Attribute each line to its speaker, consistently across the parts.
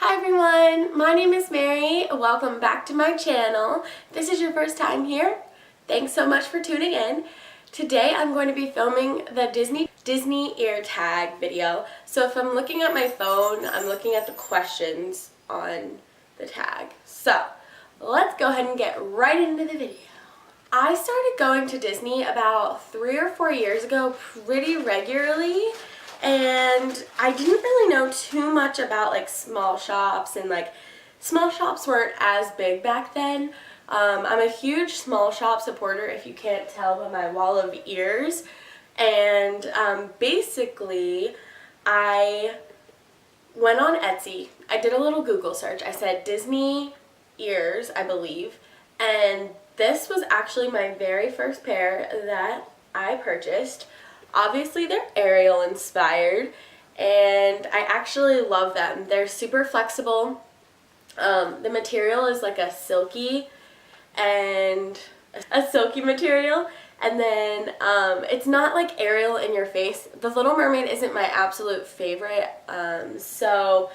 Speaker 1: Hi everyone, my name is Mary. Welcome back to my channel. If this is your first time here, thanks so much for tuning in. Today I'm going to be filming the Disney ear tag video. So if I'm looking at my phone, I'm looking at the questions on the tag. So let's go ahead and get right into the video. I started going to Disney about 3 or 4 years ago pretty regularly. And I didn't really know too much about like small shops, and like small shops weren't as big back then. I'm a huge small shop supporter, if you can't tell by my wall of ears. And basically I went on Etsy. I did a little Google search. I said Disney ears, I believe, and this was actually my very first pair that I purchased. Obviously they're Ariel inspired, and I actually love them. They're super flexible. The material is like a silky material, and then it's not like Ariel in your face. The Little Mermaid isn't my absolute favorite, so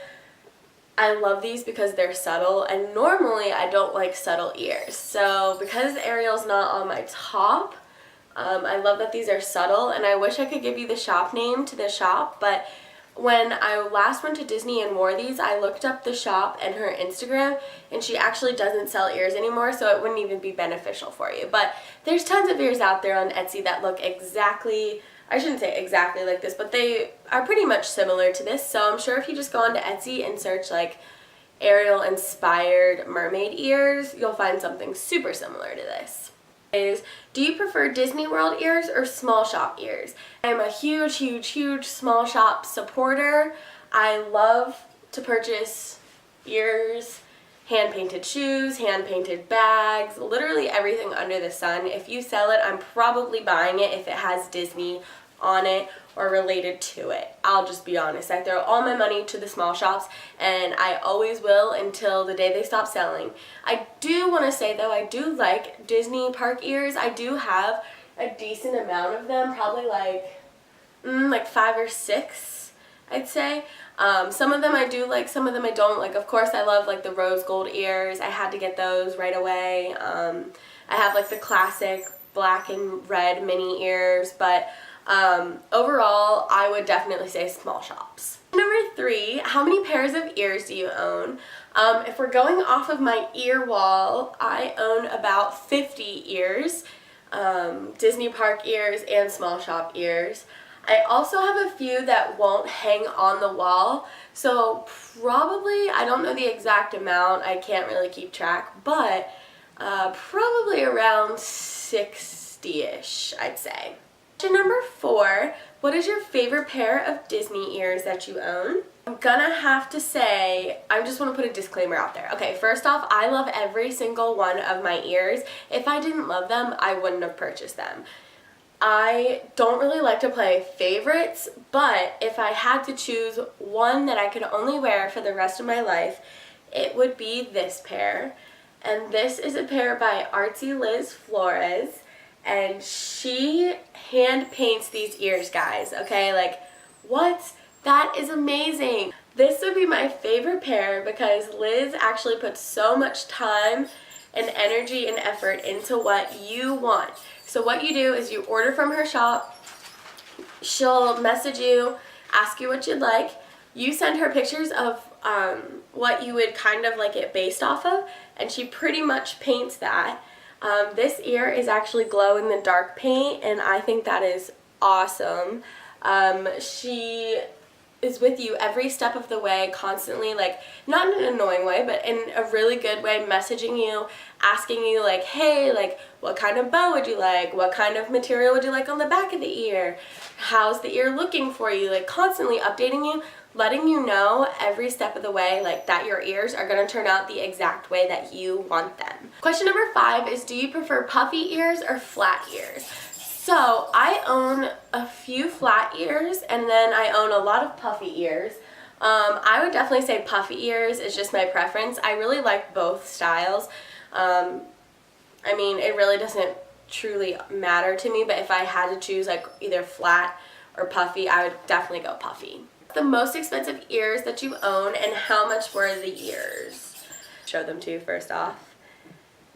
Speaker 1: I love these because they're subtle, and normally I don't like subtle ears. So because Ariel's not on my top, I love that these are subtle, and I wish I could give you the shop name to the shop, but when I last went to Disney and wore these, I looked up the shop and her Instagram, and she actually doesn't sell ears anymore, so it wouldn't even be beneficial for you. But there's tons of ears out there on Etsy that look exactly, I shouldn't say exactly like this, but they are pretty much similar to this. So I'm sure if you just go onto Etsy and search like Ariel inspired mermaid ears, you'll find something super similar to this. Do you prefer Disney World ears or small shop ears? I'm a huge small shop supporter. I love to purchase ears, hand-painted shoes, hand-painted bags, literally everything under the sun. If you sell it, I'm probably buying it if it has Disney on it or related to it. I'll just be honest. I throw all my money to the small shops, and I always will until the day they stop selling. I do want to say though, I do like Disney park ears. I do have a decent amount of them, probably like 5 or 6, I'd say. Some of them I do like, some of them I don't like. Of course I love like the rose gold ears. I had to get those right away. I have like the classic black and red mini ears, but overall, I would definitely say small shops. Number 3, how many pairs of ears do you own? If we're going off of my ear wall, I own about 50 ears, Disney park ears and small shop ears. I also have a few that won't hang on the wall, so probably, I don't know the exact amount, I can't really keep track, but probably around 60-ish, I'd say. Question number 4, what is your favorite pair of Disney ears that you own? I'm gonna have to say, I just want to put a disclaimer out there. Okay, first off, I love every single one of my ears. If I didn't love them, I wouldn't have purchased them. I don't really like to play favorites, but if I had to choose one that I could only wear for the rest of my life, it would be this pair. And this is a pair by Artsy Liz Flores. And she hand paints these ears, guys, okay? Like, what? That is amazing. This would be my favorite pair because Liz actually puts so much time and energy and effort into what you want. So what you do is you order from her shop, she'll message you, ask you what you'd like, you send her pictures of what you would kind of like it based off of, and she pretty much paints that. This ear is actually glow-in-the-dark paint, and I think that is awesome. She is with you every step of the way, constantly, like, not in an annoying way, but in a really good way, messaging you, asking you, like, hey, like, what kind of bow would you like? What kind of material would you like on the back of the ear? How's the ear looking for you? Like, constantly updating you, letting you know every step of the way, like, that your ears are going to turn out the exact way that you want them. Question number 5 is, do you prefer puffy ears or flat ears? So I own a few flat ears, and then I own a lot of puffy ears. I would definitely say puffy ears is just my preference. I really like both styles. I mean, it really doesn't truly matter to me, but if I had to choose like either flat or puffy, I would definitely go puffy. the most expensive ears that you own and how much were the ears? Show them to you first off.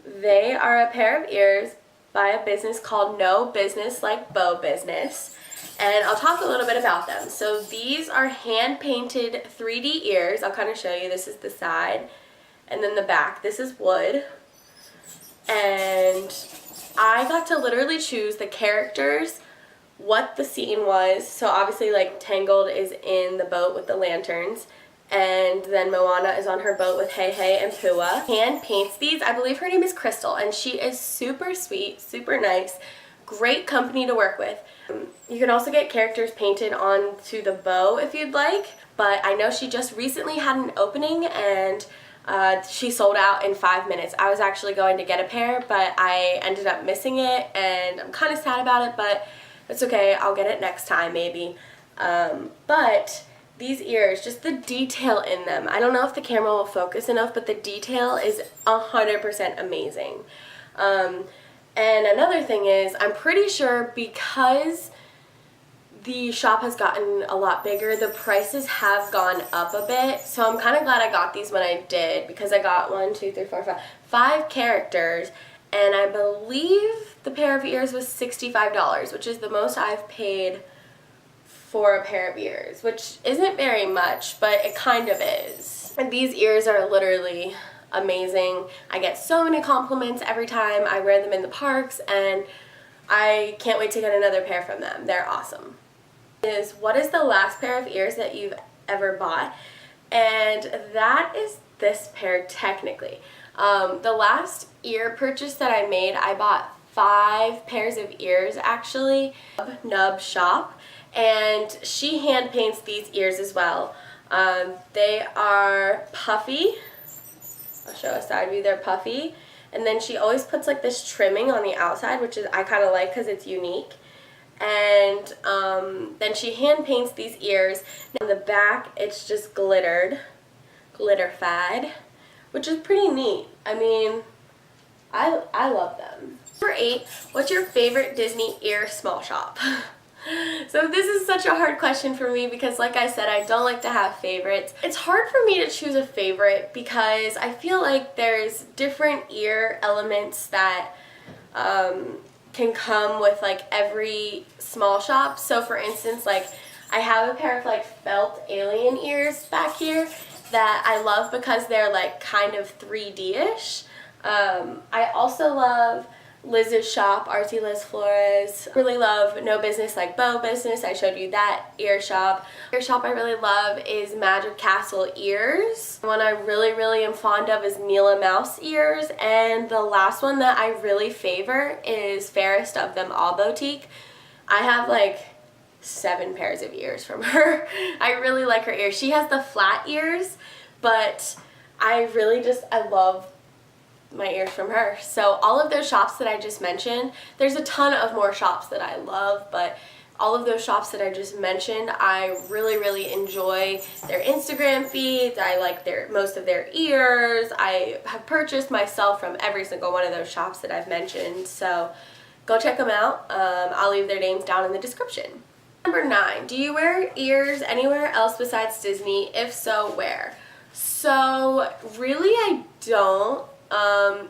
Speaker 1: They are a pair of ears by a business called No Business Like Bow Business. And I'll talk a little bit about them. So these are hand-painted 3D ears. I'll kind of show you. This is the side and then the back. This is wood. And I got to literally choose the characters, what the scene was. So obviously like Tangled is in the boat with the lanterns. And then Moana is on her boat with Hey Hey and Pua. Hand paints these. I believe her name is Crystal, and she is super sweet, super nice, great company to work with. You can also get characters painted onto the bow if you'd like, but I know she just recently had an opening and she sold out in 5 minutes. I was actually going to get a pair, but I ended up missing it, and I'm kind of sad about it, but it's okay. I'll get it next time maybe. But these ears, just the detail in them. I don't know if the camera will focus enough, but the detail is 100% amazing. And another thing is, I'm pretty sure because the shop has gotten a lot bigger, the prices have gone up a bit. So I'm kind of glad I got these when I did, because I got 5 characters, and I believe the pair of ears was $65, which is the most I've paid for a pair of ears, which isn't very much, but it kind of is. And these ears are literally amazing. I get so many compliments every time I wear them in the parks, and I can't wait to get another pair from them. They're awesome. What is the last pair of ears that you've ever bought? And that is this pair technically. The last ear purchase that I made, I bought 5 pairs of ears actually. Nub Shop. And she hand paints these ears as well. They are puffy. I'll show a side view. They're puffy. And then she always puts like this trimming on the outside, which is I kind of like because it's unique. And then she hand paints these ears. On the back, it's just glittered, glitterified, which is pretty neat. I mean, I love them. Number 8, what's your favorite Disney ear small shop? So this is such a hard question for me because, like I said, I don't like to have favorites. It's hard for me to choose a favorite because I feel like there's different ear elements that can come with like every small shop. So for instance, like I have a pair of like felt alien ears back here that I love because they're like kind of 3D-ish. I also love Liz's shop, Artsy Liz Flores. Really love No Business Like Bow Business. I showed you that ear shop. Ear shop I really love is Magic Castle Ears. One I really am fond of is Mila Mouse Ears. And the last one that I really favor is Fairest of Them All Boutique. I have like 7 pairs of ears from her. I really like her ears. She has the flat ears, but I love my ears from her. So all of those shops that I just mentioned, there's a ton of more shops that I love, but all of those shops that I just mentioned, I really enjoy their Instagram feeds. I like most of their ears. I have purchased myself from every single one of those shops that I've mentioned, so go check them out. I'll leave their names down in the description. Number 9, do you wear ears anywhere else besides Disney? If so, where? So really I don't.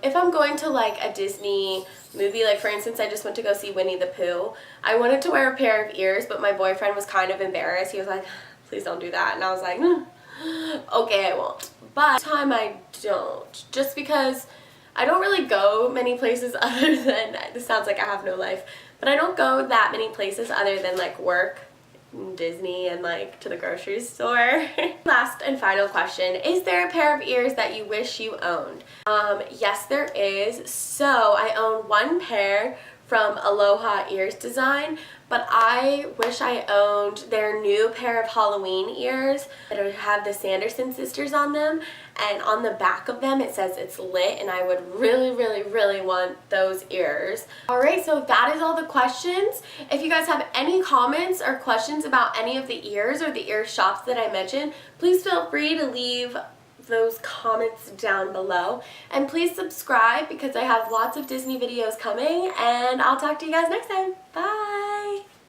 Speaker 1: If I'm going to like a Disney movie, like for instance I just went to go see Winnie the Pooh, I wanted to wear a pair of ears, but my boyfriend was kind of embarrassed. He was like, please don't do that, and I was like, okay, I won't. But this time I don't, just because I don't really go many places other than, this sounds like I have no life, but I don't go that many places other than like work, Disney, and like to the grocery store. Last and final question, is there a pair of ears that you wish you owned? Yes there is. So I own 1 pair from Aloha Ears Design, but I wish I owned their new pair of Halloween ears that have the Sanderson sisters on them, and on the back of them it says it's lit, and I would really want those ears. Alright, so that is all the questions. If you guys have any comments or questions about any of the ears or the ear shops that I mentioned, please feel free to leave those comments down below, and please subscribe because I have lots of Disney videos coming, and I'll talk to you guys next time. Bye!